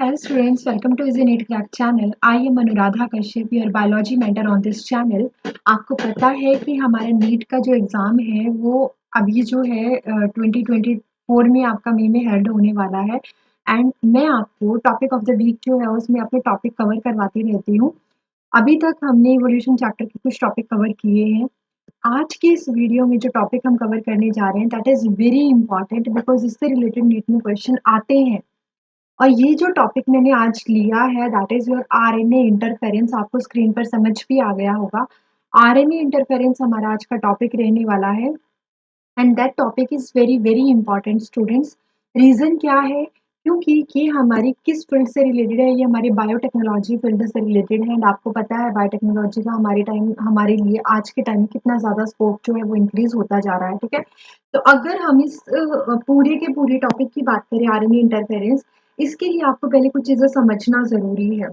Hello students, welcome to Easy NEET Crack channel. I am Anuradha Kashyap, your biology mentor on this channel. आपको पता है कि हमारा NEET का जो एग्ज़ाम है वो अभी जो है 2024 में आपका मई में हेल्ड होने वाला है एंड मैं आपको टॉपिक ऑफ द वीक जो है उसमें अपने टॉपिक कवर करवाती रहती हूँ। अभी तक हमने इवोल्यूशन चैप्टर के कुछ टॉपिक कवर किए हैं। आज की इस वीडियो में जो टॉपिक हम कवर करने जा रहे हैं that is very important because इससे रिलेटेड नीट में क्वेश्चन आते हैं। और ये जो टॉपिक मैंने आज लिया है that is your RNA interference. आपको स्क्रीन पर समझ भी आ गया होगा। आरएनए इंटरफेरेंस हमारा आज का टॉपिक रहने वाला है and that topic is very very important students. Reason क्या है? क्योंकि ये हमारी किस फील्ड से रिलेटेड है? ये हमारी बायोटेक्नोलॉजी फील्ड से रिलेटेड है एंड आपको पता है बायोटेक्नोलॉजी का हमारे लिए आज के टाइम में कितना ज़्यादा स्कोप जो है वो इंक्रीज होता जा रहा है। ठीक है, तो अगर हम इस पूरे के पूरे टॉपिक की बात करें आरएनए इंटरफेरेंस, इसके लिए आपको पहले कुछ चीज़ें समझना ज़रूरी है।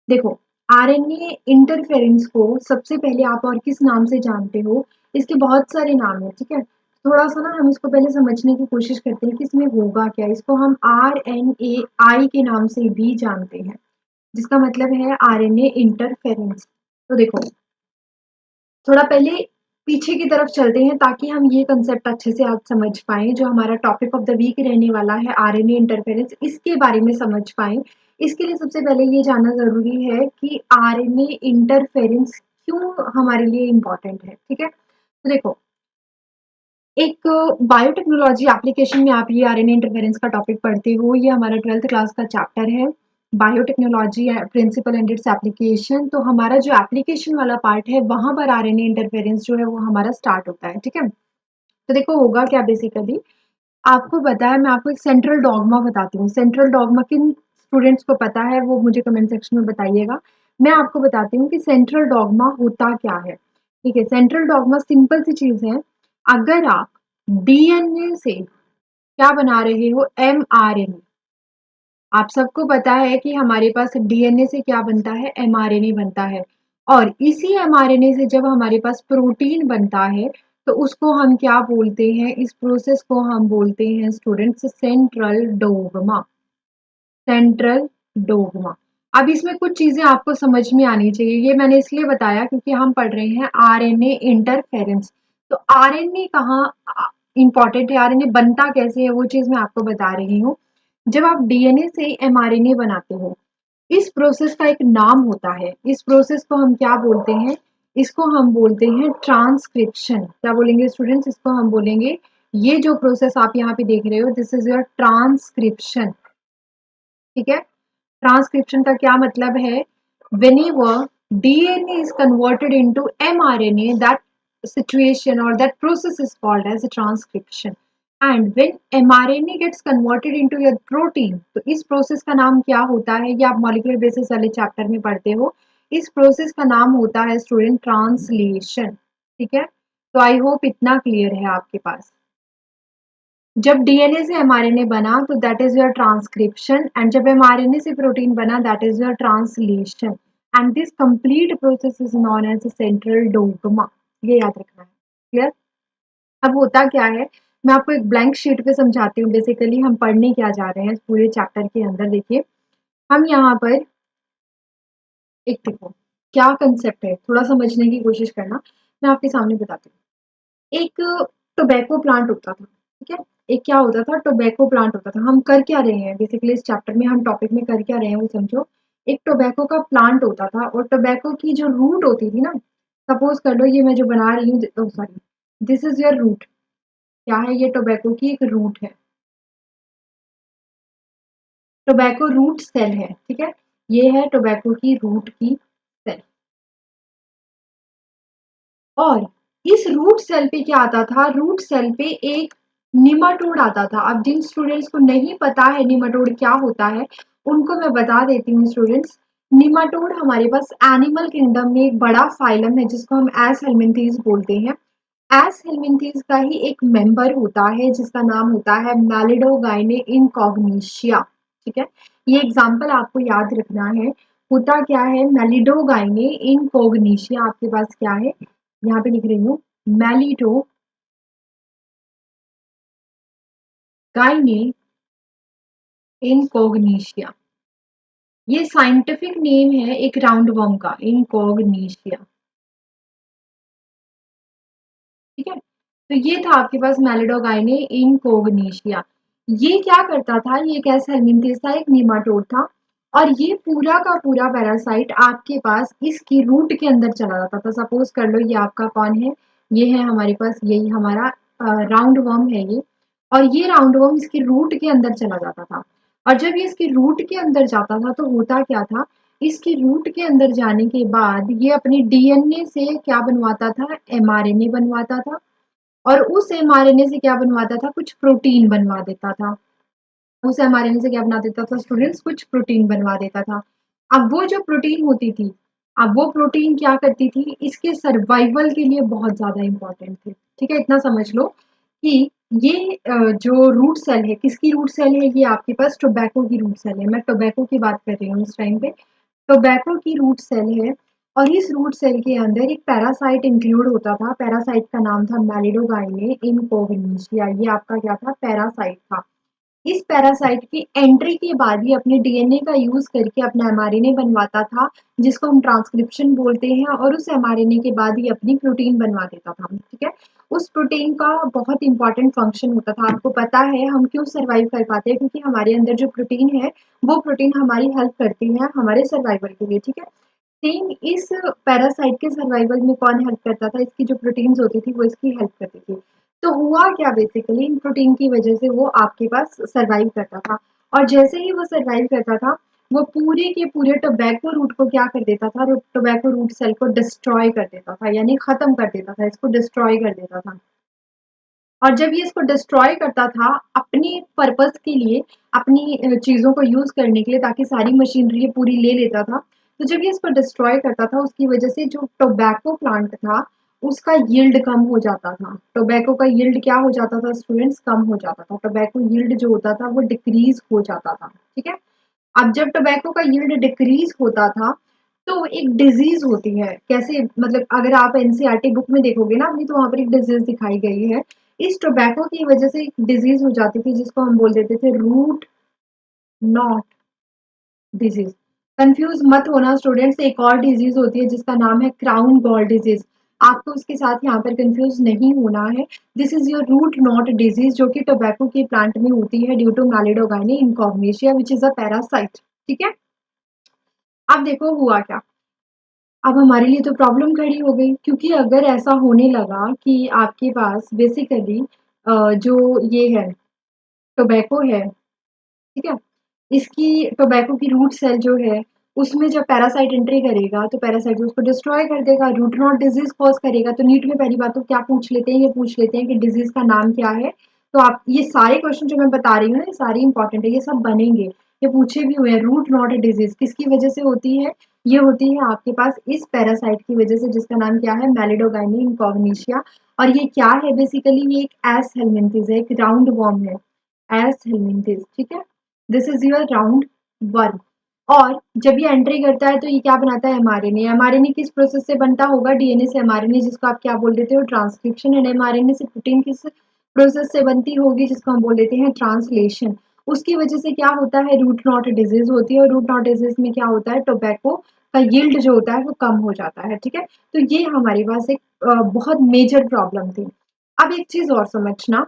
देखो, आरएनए इंटरफेरेंस को सबसे पहले आप और किस नाम से जानते हो? इसके बहुत सारे नाम हैं, ठीक है? थोड़ा-सा ना हम इसको पहले समझने की कोशिश करते हैं कि इसमें होगा क्या? इसको हम आरएनएआई के नाम से भी जानते हैं, जिसका मतलब है आरएनए इंटरफेरेंस। तो देखो, थोड़ा पहले पीछे की तरफ चलते हैं ताकि हम ये कंसेप्ट अच्छे से आज समझ पाएँ। जो हमारा टॉपिक ऑफ द वीक रहने वाला है आरएनए इंटरफेरेंस, इसके बारे में समझ पाएँ। इसके लिए सबसे पहले ये जानना ज़रूरी है कि आरएनए इंटरफेरेंस क्यों हमारे लिए इम्पोर्टेंट है, ठीक है? तो देखो, एक बायोटेक्नोलॉजी एप्लीकेशन में आप ये आरएनए इंटरफेरेंस का टॉपिक पढ़ते हो। ये हमारा 12th क्लास का चैप्टर है, biotechnology principle and its application. तो हमारा जो एप्लीकेशन वाला पार्ट है वहाँ पर आरएनए इंटरफेरेंस जो है वो हमारा स्टार्ट होता है, ठीक है? तो देखो होगा क्या बेसिकली, आपको पता है, मैं आपको एक सेंट्रल डॉग्मा बताती हूँ। सेंट्रल डॉग्मा किन स्टूडेंट्स को पता है वो मुझे कमेंट सेक्शन में बताइएगा। मैं आपको बताती हूँ कि सेंट्रल डॉग्मा होता क्या है। ठीक है, सेंट्रल डॉग्मा सिंपल सी चीज़ है। अगर आप डीएनए से क्या बना रहे हो? एमआरएनए। आप सबको पता है कि हमारे पास डीएनए से क्या बनता है? एमआरएनए बनता है। और इसी एमआरएनए से जब हमारे पास प्रोटीन बनता है तो उसको हम क्या बोलते हैं? इस प्रोसेस को हम बोलते हैं students central dogma. Central dogma. अब इसमें कुछ चीजें आपको समझ में आनी चाहिए। ये मैंने इसलिए बताया क्योंकि हम पढ़ रहे हैं आरएनए इंटरफेरेंस। तो आरएनए कहाँ इंपॉर्टेंट है, आरएनए बनता कैसे है, वो चीज मैं आपको बता रही हूँ। जब आप डीएनए से एमआरएनए बनाते हो, इस प्रोसेस का एक नाम होता है। इस प्रोसेस को हम क्या बोलते हैं? इसको हम बोलते हैं ट्रांसक्रिप्शन। क्या बोलेंगे स्टूडेंट्स? इसको हम बोलेंगे, ये जो प्रोसेस आप यहाँ पे देख रहे हो दिस इज योर ट्रांसक्रिप्शन। ठीक है, ट्रांसक्रिप्शन का क्या मतलब है? whenever DNA is converted into mRNA, that situation or that process is called as a transcription. And when mRNA gets converted into your protein, तो इस प्रोसेस का नाम क्या होता है? ये आप मॉलिक्यूलर बेसिस वाले चैप्टर में पढ़ते हो। इस प्रोसेस का नाम होता है स्टूडेंट ट्रांसलेशन। ठीक है, तो आई होप इतना क्लियर है आपके पास। जब डीएनए से एमआरएनए बना तो that is your transcription and जब एमआरएनए से प्रोटीन बना that is your translation and this complete process is known as central dogma. ये याद रखना है, क्लियर? अब होता क्या है, मैं आपको एक ब्लैंक शीट पे समझाती हूँ। बेसिकली हम पढ़ने क्या जा रहे हैं इस पूरे चैप्टर के अंदर। देखिए, हम यहाँ पर एक, देखो क्या कंसेप्ट है, थोड़ा समझने की कोशिश करना। मैं आपके सामने बताती हूँ। एक टोबैको प्लांट होता था, ठीक है? एक क्या होता था? टोबैको प्लांट होता था। हम कर क्या रहे हैं बेसिकली इस चैप्टर में, हम टॉपिक में कर क्या रहे हैं वो समझो। एक टोबैको का प्लांट होता था और टोबैको की जो रूट होती थी ना, सपोज कर लो ये मैं जो बना रही हूँ, sorry, this is your root. क्या है ये? टोबैको की एक रूट है। टोबैको रूट सेल है, ठीक है? ये है टोबैको की रूट की सेल। और इस रूट सेल पे क्या आता था? रूट सेल पे एक निमाटोड आता था। अब जिन स्टूडेंट्स को नहीं पता है निमाटोड क्या होता है, उनको मैं बता देती हूँ स्टूडेंट्स। निमाटोड हमारे पास एनिमल किंगडम में एक बड़ा फाइलम है जिसको हम एस हेलमिंथीज बोलते हैं। एस हेलमिंथीज का ही एक मेंबर होता है जिसका नाम होता है मैलिडोगाइने इनकॉग्निशिया। ठीक है, ये एग्जाम्पल आपको याद रखना है। होता क्या है? मैलिडोगाइने इनकॉग्निशिया। आपके पास क्या है? यहाँ पे लिख रही हूँ, मैलिडो गाइने इनकॉग्निशिया। ये साइंटिफिक नेम है एक राउंड वर्म का, इनकॉग्निशिया। ठीक है? तो ये था आपके पास मेलिडोगाइने इनकॉग्निशिया। ये क्या करता था, ये एक ऐसा हेलमिंथेस था, एक नीमाटोड था, और ये पूरा का पूरा पैरासाइट आपके पास इसकी रूट के अंदर चला जाता था। सपोज कर लो ये आपका कौन है, ये है हमारे पास, यही हमारा राउंड वर्म है ये, और ये राउंड वर्म इसकी रूट के अंदर चला जाता था। और जब ये इसकी रूट के अंदर जाता था तो होता क्या था, इसकी रूट के अंदर जाने के बाद ये अपनी डीएनए से क्या बनवाता था, एमआरएनए बनवाता था, और उस एमआरएनए से क्या बनवाता था, कुछ प्रोटीन बनवा देता था। उस एमआरएनए से क्या बना देता था स्टूडेंट्स, कुछ प्रोटीन बनवा देता था। अब वो जो प्रोटीन होती थी, अब वो प्रोटीन क्या करती थी, इसके सर्वाइवल के लिए बहुत ज्यादा इंपॉर्टेंट थे। ठीक है, इतना समझ लो कि ये जो रूट सेल है, किसकी रूट सेल है, ये आपके पास टोबैको की रूट सेल है। मैं टोबैको की बात कर रही हूँ इस टाइम पे। टोबैको की रूट सेल है, और इस रूट सेल के अंदर एक पैरासाइट इंक्लूड होता था। पैरासाइट का नाम था मेलिडोगाइने इनकोवेनिशिया। ये आपका क्या था, पैरासाइट था। इस पैरासाइट की एंट्री के बाद ये अपने डीएनए का यूज करके अपना एमआरएनए बनवाता था, जिसको हम ट्रांसक्रिप्शन बोलते हैं, और उस एमआरएनए के बाद ये अपनी प्रोटीन बनवा देता था। ठीक है, उस प्रोटीन का बहुत इंपॉर्टेंट फंक्शन होता था। आपको पता है हम क्यों सरवाइव कर पाते हैं, क्योंकि हमारे अंदर जो प्रोटीन है वो प्रोटीन हमारी हेल्प करती है हमारे सर्वाइवल के लिए। ठीक है, सेम इस पैरासाइट के सर्वाइवल में कौन हेल्प करता था, इसकी जो प्रोटीन्स होती थी वो इसकी हेल्प करती थी। तो हुआ क्या, बेसिकली इन प्रोटीन की वजह से वो आपके पास सर्वाइव करता था, और जैसे ही वो सर्वाइव करता था वो पूरे के पूरे टोबैको रूट को क्या कर देता था, टोबैको रूट सेल को डिस्ट्रॉय कर देता था, यानी खत्म कर देता था, इसको डिस्ट्रॉय कर देता था। और जब ये इसको डिस्ट्रॉय करता था अपनी पर्पस के लिए, अपनी चीज़ों को यूज़ करने के लिए, ताकि सारी मशीनरी ये पूरी ले लेता था। तो जब ये इसको डिस्ट्रॉय करता था उसकी वजह से जो टोबैको प्लांट था उसका यील्ड कम हो जाता था। टोबैको का यील्ड क्या हो जाता था स्टूडेंट्स, कम हो जाता था। टोबैको यील्ड जो होता था वो डिक्रीज हो जाता था। ठीक है, अब जब टोबैको का यील्ड डिक्रीज होता था तो एक डिजीज होती है, कैसे मतलब अगर आप एनसीईआरटी बुक में देखोगे ना अपनी, तो वहां पर एक डिजीज दिखाई गई है। इस टोबैको की वजह से एक डिजीज हो जाती थी जिसको हम बोल देते थे रूट नॉट डिजीज। कंफ्यूज मत होना स्टूडेंट्स, एक और डिजीज होती है जिसका नाम है क्राउन गॉल डिजीज। आपको उसके साथ यहाँ पर कंफ्यूज नहीं होना है। This is your root knot disease, जो कि टोबैको के प्लांट में होती है due to Meloidogyne incognita which is a parasite. ठीक है, अब देखो हुआ क्या, अब हमारे लिए तो प्रॉब्लम खड़ी हो गई, क्योंकि अगर ऐसा होने लगा कि आपके पास बेसिकली जो ये है टोबैको है, ठीक है, इसकी टोबैको की रूट सेल जो है उसमें जब पैरासाइट एंट्री करेगा तो पैरासाइट उसको डिस्ट्रॉय कर देगा, रूट नॉट डिजीज कॉज करेगा। तो नीट में पहली बात तो क्या पूछ लेते हैं, ये पूछ लेते हैं कि डिजीज का नाम क्या है। तो आप ये सारे क्वेश्चन जो मैं बता रही हूँ ना, ये सारे इंपॉर्टेंट है, ये सब बनेंगे, ये पूछे भी हुए हैं। रूट नॉट डिजीज किसकी वजह से होती है, ये होती है आपके पास इस पैरासाइट की वजह से, जिसका नाम क्या है, मेलिडोगाइनी इनकॉग्निशिया। और ये क्या है, बेसिकली ये एक एस हेलमिंथिस है, एक राउंड वॉर्म है, एस हेलमिंथिस। ठीक है, this is your round worm. और जब ये एंट्री करता है तो ये क्या बनाता है, एमआरएनए। एमआरएनए किस प्रोसेस से बनता होगा, डीएनए से एमआरएनए, जिसको आप क्या बोल देते हो, ट्रांसक्रिप्शन। एंड एमआरएनए से प्रोटीन किस प्रोसेस से बनती होगी, जिसको हम बोल देते हैं ट्रांसलेशन। उसकी वजह से क्या होता है, रूट नॉट डिजीज होती है, और रूट नॉट डिजीज में क्या होता है, टोबैको का यील्ड जो होता है वो कम हो जाता है। ठीक है, तो ये हमारे पास एक बहुत मेजर प्रॉब्लम थी। अब एक चीज और समझना,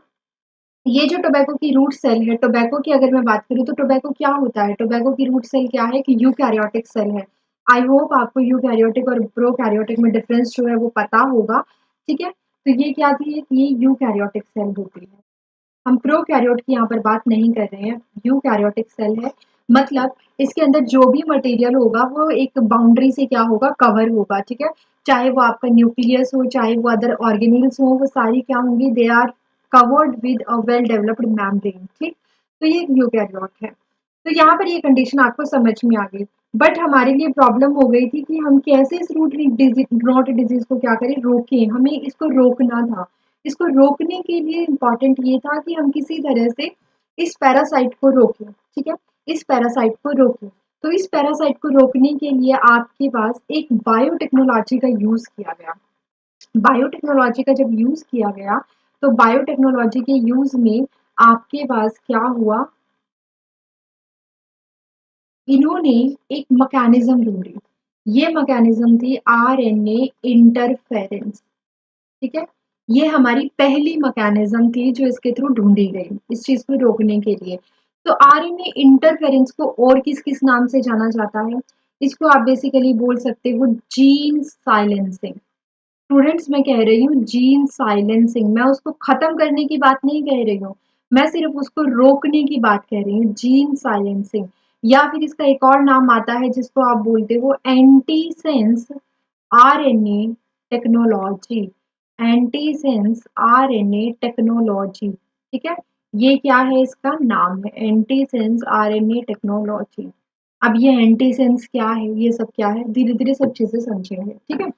ये जो टोबैको की रूट सेल है, टोबैको की अगर मैं बात करूँ तो टोबैको क्या होता है, टोबैको की रूट सेल क्या है कि यूकैरियोटिक सेल है। आई होप आपको यूकैरियोटिक और प्रोकैरियोटिक में डिफरेंस जो है वो पता होगा। ठीक है, तो ये क्या थी, ये यूकैरियोटिक सेल होती है। हम प्रोकैरियोट की यहाँ पर बात नहीं कर रहे हैं, यूकैरियोटिक सेल है। मतलब इसके अंदर जो भी मटेरियल होगा वो एक बाउंड्री से क्या होगा, कवर होगा। ठीक है, चाहे वो आपका न्यूक्लियस हो, चाहे वो अदर ऑर्गेनिल्स हो, वो सारी क्या होंगी, they are covered with a well developed membrane. ठीक, तो ये यूकैरियोट है। तो यहाँ पर ये कंडीशन आपको समझ में आ गई। बट हमारे लिए प्रॉब्लम हो गई थी कि हम कैसे इस नॉट डिजीज को क्या करें, रोकें, हमें इसको रोकना था। इसको रोकने के लिए इम्पोर्टेंट ये था कि हम किसी तरह से इस पैरासाइट को रोकें। ठीक है, इस पैरासाइट को रोकें। तो इस पैरासाइट को रोकने के लिए आपके पास एक बायोटेक्नोलॉजी का यूज किया गया। बायोटेक्नोलॉजी का जब यूज किया गया तो बायोटेक्नोलॉजी के यूज में आपके पास क्या हुआ, इन्होंने एक मैकेनिज्म ढूंढी। ये मैकेनिज्म थी आरएनए इंटरफेरेंस। ठीक है, ये हमारी पहली मैकेनिज्म थी जो इसके थ्रू ढूंढी गई इस चीज को रोकने के लिए। तो आरएनए इंटरफेरेंस को और किस किस नाम से जाना जाता है? इसको आप बेसिकली बोल सकते हो जीन साइलेंसिंग। स्टूडेंट्स, मैं कह रही हूँ जीन साइलेंसिंग, मैं उसको खत्म करने की बात नहीं कह रही हूँ, मैं सिर्फ उसको रोकने की बात कह रही हूँ, जीन साइलेंसिंग। या फिर इसका एक और नाम आता है जिसको आप बोलते हो antisense RNA technology. Antisense RNA technology, ठीक है, ये क्या है, इसका नाम है एंटीसेंस आरएनए टेक्नोलॉजी। अब ये एंटीसेंस क्या है, ये सब क्या है, धीरे धीरे सब चीजें समझेंगे। ठीक है,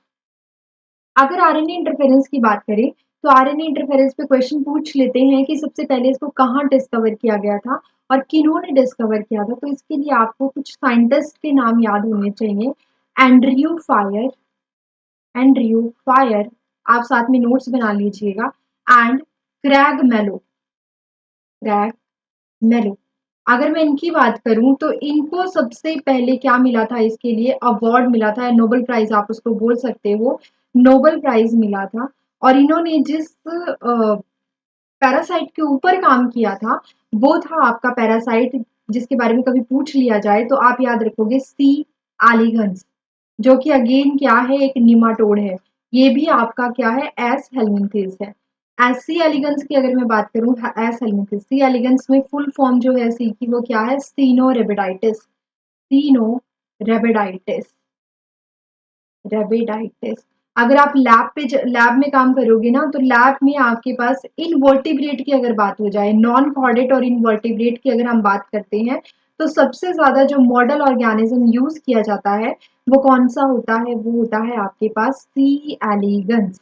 अगर आरएनए इंटरफेरेंस की बात करें तो आरएनए इंटरफेरेंस पे क्वेश्चन पूछ लेते हैं कि सबसे पहले इसको कहाँ डिस्कवर किया गया था और किन्होंने डिस्कवर किया था। तो इसके लिए आपको कुछ साइंटिस्ट के नाम याद होने चाहिए। एंड्रयू फायर, एंड्रयू फायर, आप साथ में नोट्स बना लीजिएगा, एंड क्रैग मेलो, क्रैग मेलो। अगर मैं इनकी बात करूं तो इनको सबसे पहले क्या मिला था, इसके लिए अवार्ड मिला था, नोबेल प्राइज आप उसको बोल सकते हो, नोबेल प्राइज मिला था। और इन्होंने जिस पैरासाइट के ऊपर काम किया था वो था आपका पैरासाइट जिसके बारे में कभी पूछ लिया जाए तो आप याद रखोगे सी एलिगन्स, जो कि अगेन क्या है, एक निमाटोड है। ये भी आपका क्या है, एस हेलमिंथेस है। एस सी एलिगन्स की अगर मैं बात करूं, एस हेलमिंथेस, सी एलिगन्स में फुल फॉर्म जो है सी की वो क्या है, सीनो रेबिडाइटिस, सीनो रेबिडाइटिस, रेबिडाइटिस। अगर आप लैब में काम करोगे ना तो लैब में आपके पास इनवर्टिब्रेट की अगर बात हो जाए, नॉन कॉर्डेट और इनवर्टिब्रेट की अगर हम बात करते हैं तो सबसे ज्यादा जो मॉडल ऑर्गेनिज्म यूज किया जाता है वो कौन सा होता है, वो होता है आपके पास सी एलिगन्स,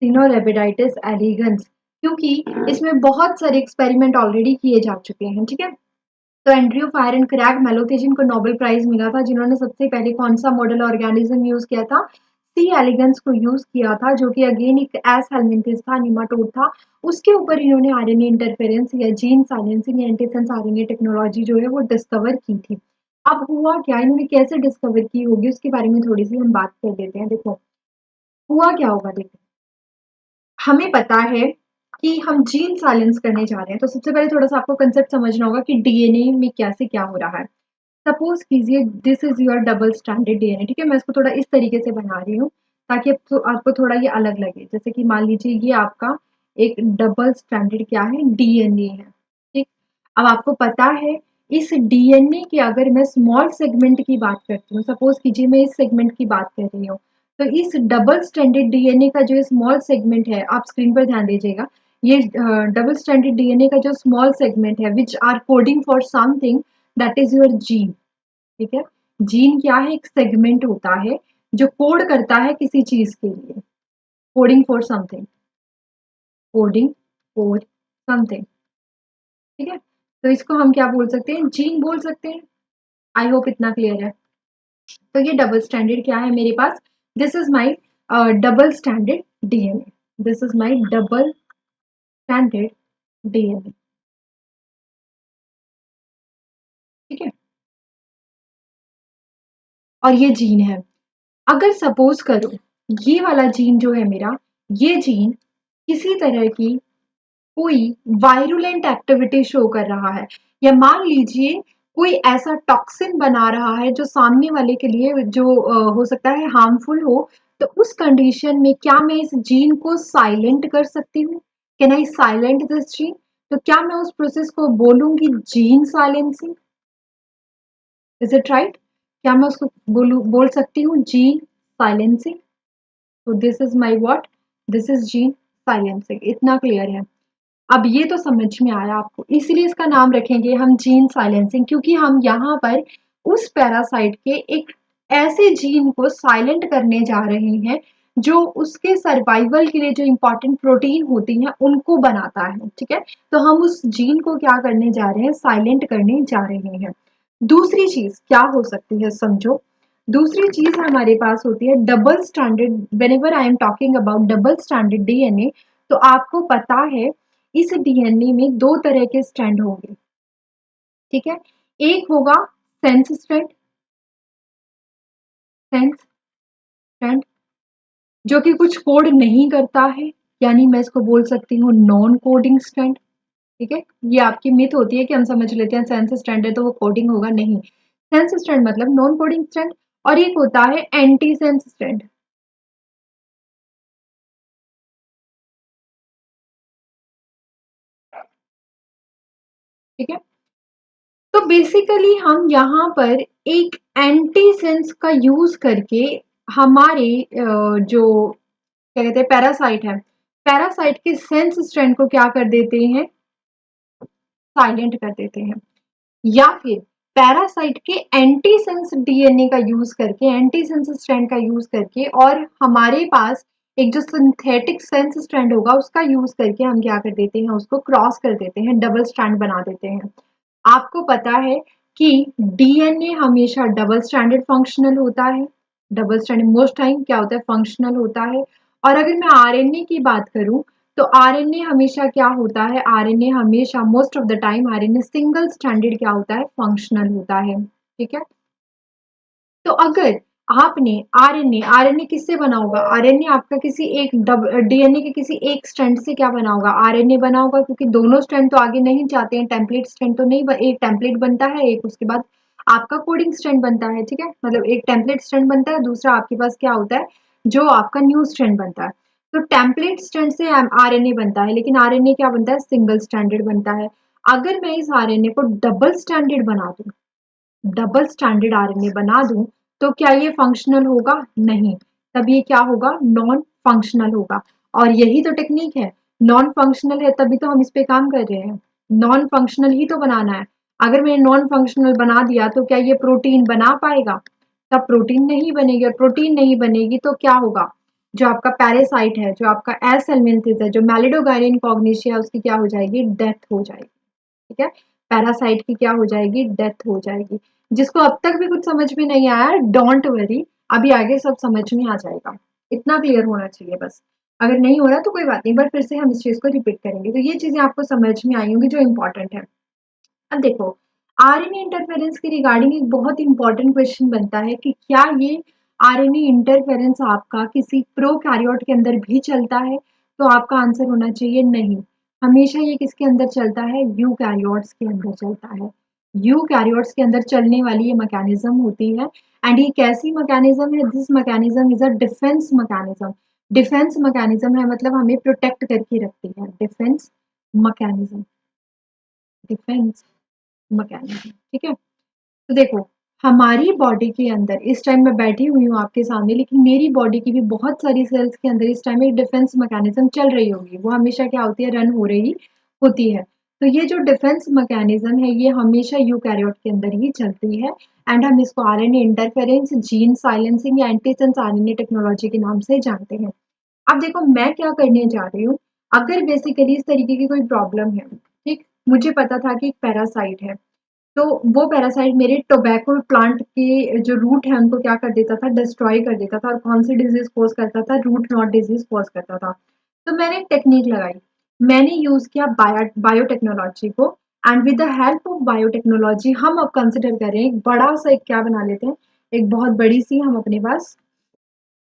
सिनोरेबिडाइटिस एलिगन्स, क्योंकि इसमें बहुत सारे एक्सपेरिमेंट ऑलरेडी किए जा चुके हैं। ठीक है, तो एंड्रयू फायर एंड क्रैग मेलो थे जिनको नोबेल प्राइज मिला था, जिन्होंने सबसे पहले कौन सा मॉडल ऑर्गेनिज्म यूज किया था, सी एलिगन्स को यूज किया था, जो कि अगेन एक एस हेलमिंथेस था, निमाटोड था। उसके ऊपर इन्होंने आरएनए इंटरफेरेंस या जीन साइलेंसिंग या एंटीसेंस आरएनए टेक्नोलॉजी जो है वो डिस्कवर की थी। अब हुआ क्या, इन्होंने कैसे डिस्कवर की होगी उसके बारे में थोड़ी सी हम बात कर लेते हैं। देखो हुआ क्या होगा, देखो हमें पता है कि हम जीन साइलेंस करने जा रहे हैं, तो सबसे पहले थोड़ा सा आपको कंसेप्ट समझना होगा कि डीएनए में क्या से क्या हो रहा है। सपोज कीजिए this is your double standard DNA. ठीक है, मैं इसको थोड़ा इस तरीके से बना रही हूँ ताकि आपको थोड़ा ये अलग लगे। जैसे कि मान लीजिए ये आपका एक डबल स्टैंडर्ड क्या है, डीएनए है। ठीक, अब आपको पता है इस डीएनए की अगर मैं स्मॉल सेगमेंट की बात करती हूँ, सपोज कीजिए मैं इस सेगमेंट की बात कर रही हूँ, तो इस डबल स्टैंडर्ड डीएनए का जो स्मॉल सेगमेंट है, आप स्क्रीन पर ध्यान दीजिएगा, ये डबल स्टैंडर्ड डीएनए का जो स्मॉल सेगमेंट है which are coding for something, that is your gene. ठीक है, जीन क्या है, एक सेगमेंट होता है जो कोड करता है किसी चीज के लिए, coding for something, coding for something. ठीक है, तो इसको हम क्या बोल सकते हैं, जीन बोल सकते हैं। आई होप इतना क्लियर है। तो ये डबल स्टैंडर्ड क्या है मेरे पास, this is my double standard DNA, this is my double standard DNA. ठीक है, और ये जीन है। अगर सपोज करो ये वाला जीन जो है मेरा, ये जीन किसी तरह की कोई वायरुलेंट एक्टिविटी शो कर रहा है, या मान लीजिए कोई ऐसा टॉक्सिन बना रहा है जो सामने वाले के लिए जो हो सकता है हार्मफुल हो, तो उस कंडीशन में क्या मैं इस जीन को साइलेंट कर सकती हूँ? Can I silent this gene? तो क्या मैं उस प्रोसेस को बोलूंगी gene silencing? Is it right? क्या मैं उसको बोल सकती हूँ जीन साइलेंसिंग? तो this is my what, this is gene silencing. इतना क्लियर है? अब ये तो समझ में आया आपको, इसलिए इसका नाम रखेंगे हम जीन साइलेंसिंग, क्योंकि हम यहाँ पर उस पैरासाइट के एक ऐसे जीन को साइलेंट करने जा रहे हैं जो उसके सर्वाइवल के लिए जो इंपॉर्टेंट प्रोटीन होती हैं उनको बनाता है। ठीक है, तो हम उस जीन को क्या करने जा रहे हैं, साइलेंट करने जा रहे हैं। दूसरी चीज क्या हो सकती है, समझो। दूसरी चीज हमारे पास होती है double standard. Whenever I am talking about double standard DNA, तो आपको पता है इस डीएनए में दो तरह के स्ट्रैंड होंगे। ठीक है, एक होगा सेंस स्ट्रैंड, सेंस स्ट्रैंड जो कि कुछ कोड नहीं करता है, यानी मैं इसको बोल सकती हूँ नॉन कोडिंग स्ट्रैंड। ठीक है, ये आपकी मिथ होती है कि हम समझ लेते हैं सेंस स्ट्रैंड है तो वो कोडिंग होगा, नहीं। सेंस स्ट्रैंड मतलब नॉन कोडिंग स्ट्रैंड। और एक होता है एंटी सेंस स्ट्रैंड। ठीक है, तो बेसिकली हम यहाँ पर एक एंटी सेंस का यूज करके हमारे जो क्या कहते हैं पैरासाइट है, पैरासाइट के सेंस स्ट्रैंड को क्या कर देते हैं, साइलेंट कर देते हैं। या फिर पैरासाइट के एंटीसेंस डीएनए का यूज करके, एंटीसेंस स्ट्रैंड का यूज करके, और हमारे पास एक जो सिंथेटिक सेंस स्ट्रैंड होगा उसका यूज करके हम क्या कर देते हैं, उसको क्रॉस कर देते हैं, डबल स्ट्रैंड बना देते हैं। आपको पता है कि डीएनए हमेशा डबल स्टैंडर्ड फंक्शनल होता है, डबल स्टैंडर्ड मोस्ट टाइम क्या होता है, फंक्शनल होता है। और अगर मैं आरएनए की बात करूं तो आरएनए हमेशा क्या होता है, आरएनए हमेशा most of the time RNA single standard क्या होता है, फंक्शनल होता है। ठीक है, तो अगर आपने आरएनए, आरएनए किससे बना होगा, आरएनए आपका किसी एक डीएनए के किसी एक स्ट्रैंड से क्या बना होगा, आरएनए बना होगा, क्योंकि दोनों स्ट्रैंड तो आगे नहीं जाते हैं, टेम्पलेट स्ट्रैंड तो नहीं, एक टेम्पलेट बनता है, एक उसके बाद आपका कोडिंग स्ट्रैंड बनता है। ठीक है, मतलब एक टेम्पलेट स्ट्रैंड बनता है, दूसरा आपके पास क्या होता है, जो आपका न्यू स्ट्रैंड बनता है। तो टेम्पलेट स्ट्रैंड से आरएनए बनता है, लेकिन आरएनए क्या बनता है, सिंगल स्टैंडर्ड बनता है। अगर मैं इस आरएनए को डबल स्टैंडर्ड बना दूं, डबल स्टैंडर्ड आरएनए बना दूं, तो क्या ये फंक्शनल होगा, नहीं। तब ये क्या होगा, नॉन फंक्शनल होगा। और यही तो टेक्निक है, नॉन फंक्शनल है तभी तो हम इस पे काम कर रहे हैं, नॉन फंक्शनल ही तो बनाना है। अगर मैंने नॉन फंक्शनल बना दिया तो क्या ये प्रोटीन बना पाएगा, तब प्रोटीन नहीं बनेगी, और प्रोटीन नहीं बनेगी तो क्या होगा, जो आपका पैरासाइट है, जो आपका एस एल्मिंथिस है, जो मैलिडोगायरिन कॉग्निशिया है, उसकी क्या हो जाएगी, डेथ हो जाएगी। ठीक है, पैरासाइट की क्या हो जाएगी, डेथ हो जाएगी। जिसको अब तक भी कुछ समझ में नहीं आया, डोंट वरी, अभी आगे सब समझ में आ जाएगा। इतना क्लियर होना चाहिए बस। अगर नहीं हो रहा तो कोई बात नहीं, बट फिर से हम इस चीज को रिपीट करेंगे, तो ये चीजें आपको समझ में आई होंगी जो इंपॉर्टेंट है। अब देखो, आरएनए इंटरफेरेंस के रिगार्डिंग एक बहुत इंपॉर्टेंट क्वेश्चन बनता है कि क्या ये आरएनए इंटरफेरेंस आपका किसी प्रोकैरियोट के अंदर भी चलता है, तो आपका आंसर होना चाहिए नहीं। हमेशा ये किसके अंदर चलता है, यूकैरियोट्स के अंदर चलता है। यूकैरियोट्स के अंदर चलने वाली ये मैकेनिज्म होती है। एंड ये कैसी मैकेनिज्म है, this mechanism is a defence mechanism. Defence mechanism है मतलब हमें प्रोटेक्ट करके रखती है, डिफेंस मैकेनिज्म, डिफेंस मैकेनिज्म। ठीक है, तो देखो, हमारी बॉडी के अंदर इस टाइम मैं बैठी हुई हूँ आपके सामने, लेकिन मेरी बॉडी की भी बहुत सारी सेल्स के अंदर इस टाइम एक डिफेंस मैकेनिज्म चल रही होगी, वो हमेशा क्या होती है, रन हो रही होती है। तो ये जो डिफेंस मैकेनिज्म है ये हमेशा यूकैरियोट के अंदर ही चलती है। एंड हम इसको आरएनए इंटरफेरेंस, जीन साइलेंसिंग या एंटीसेंस आरएनए टेक्नोलॉजी के नाम से जानते हैं। अब देखो मैं क्या करने जा रही हूँ, अगर बेसिकली इस तरीके की कोई प्रॉब्लम है, ठीक, मुझे पता था कि एक पैरासाइट है, तो वो पैरासाइट मेरे टोबैको प्लांट के जो रूट है उनको क्या कर देता था, डिस्ट्रॉय कर देता था, और कौन सी डिजीज कॉज करता था, रूट नॉट डिजीज कॉज करता था। तो मैंने एक टेक्निक लगाई, मैंने यूज किया बायोटेक्नोलॉजी को। And with the help of biotechnology हम अब कंसिडर करें एक बड़ा सा एक क्या बना लेते हैं, एक बहुत बड़ी सी हम अपने पास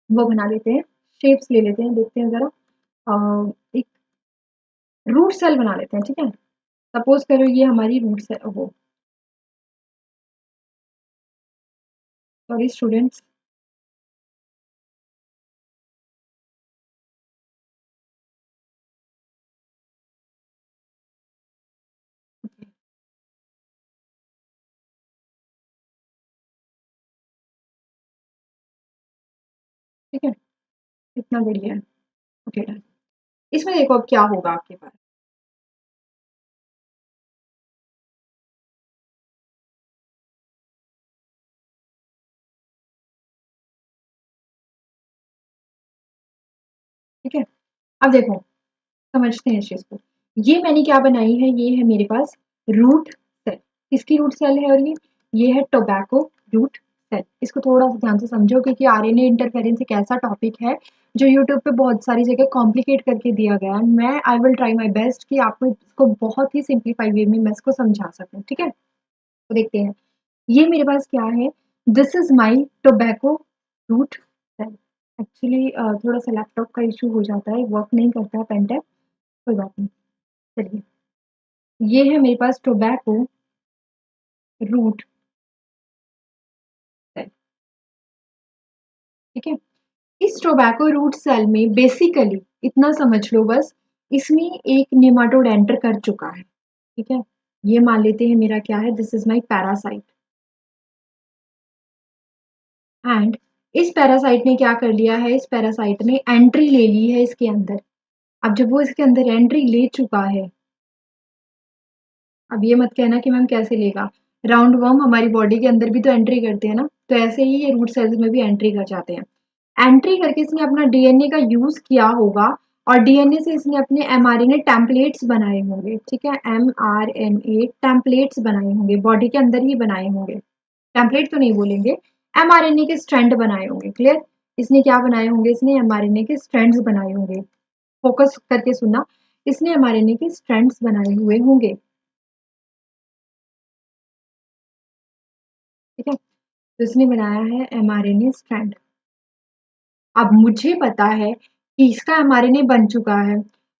वो बना लेते हैं, शेप्स ले लेते हैं, देखते हैं जरा। एक रूट सेल बना लेते हैं, ठीक है। सपोज करो ये हमारी रूट सेल हो, सॉरी स्टूडेंट्स। ठीक है, इतना बढ़िया है। Okay done. इसमें देखो अब क्या होगा आपके पास। ठीक है, अब देखो, समझते हैं इस चीज को। ये मैंने क्या बनाई है, ये है मेरे पास रूट सेल। किसकी रूट सेल है, और ये है टोबैको रूट सेल। इसको थोड़ा सा ध्यान से समझो, क्योंकि आरएनए इंटरफेरेंस एक ऐसा टॉपिक है जो यूट्यूब पे बहुत सारी जगह कॉम्प्लिकेट करके दिया गया है। मैं I will try my best कि आपको इसको बहुत ही सिंप्लीफाई वे में मैं इसको समझा सकूं। ठीक है, तो देखते हैं, ये मेरे पास क्या है, this is my tobacco root cell. Actually थोड़ा सा लैपटॉप का इशू हो जाता है, वर्क नहीं करता है पेन टैब, कोई बात नहीं। चलिए, ये है मेरे पास टोबैको रूट सेल। ठीक है, इस टोबैको रूट सेल में बेसिकली इतना समझ लो बस, इसमें एक नेमाटोड एंटर कर चुका है। ठीक है, ये मान लेते हैं मेरा क्या है, this is my parasite. And इस पैरासाइट ने क्या कर लिया है, इस पैरासाइट ने एंट्री ले ली है इसके अंदर। अब जब वो इसके अंदर एंट्री ले चुका है, अब ये मत कहना कि मैम कैसे लेगा, राउंड वर्म हमारी बॉडी के अंदर भी तो एंट्री करते हैं ना, तो ऐसे ही ये रूट सेल्स में भी एंट्री कर जाते हैं। एंट्री करके इसने अपना डीएनए का यूज किया होगा, और डीएनए से इसने अपने एमआरएनए टेम्पलेट्स बनाए होंगे। ठीक है, एमआरएनए टेम्पलेट्स बनाए होंगे, बॉडी के अंदर ही बनाए होंगे। टेम्पलेट तो नहीं बोलेंगे, एमआरएनए के स्ट्रैंड बनाए होंगे। क्लियर, इसने क्या बनाए होंगे, इसने एमआरएनए के स्ट्रैंड्स बनाए होंगे। फोकस करके सुनना, इसने एमआरएनए के स्ट्रैंड्स बनाए हुए होंगे। ठीक है, तो इसने बनाया है एमआरएनए स्ट्रैंड। अब मुझे पता है कि इसका एमआरएनए बन चुका है।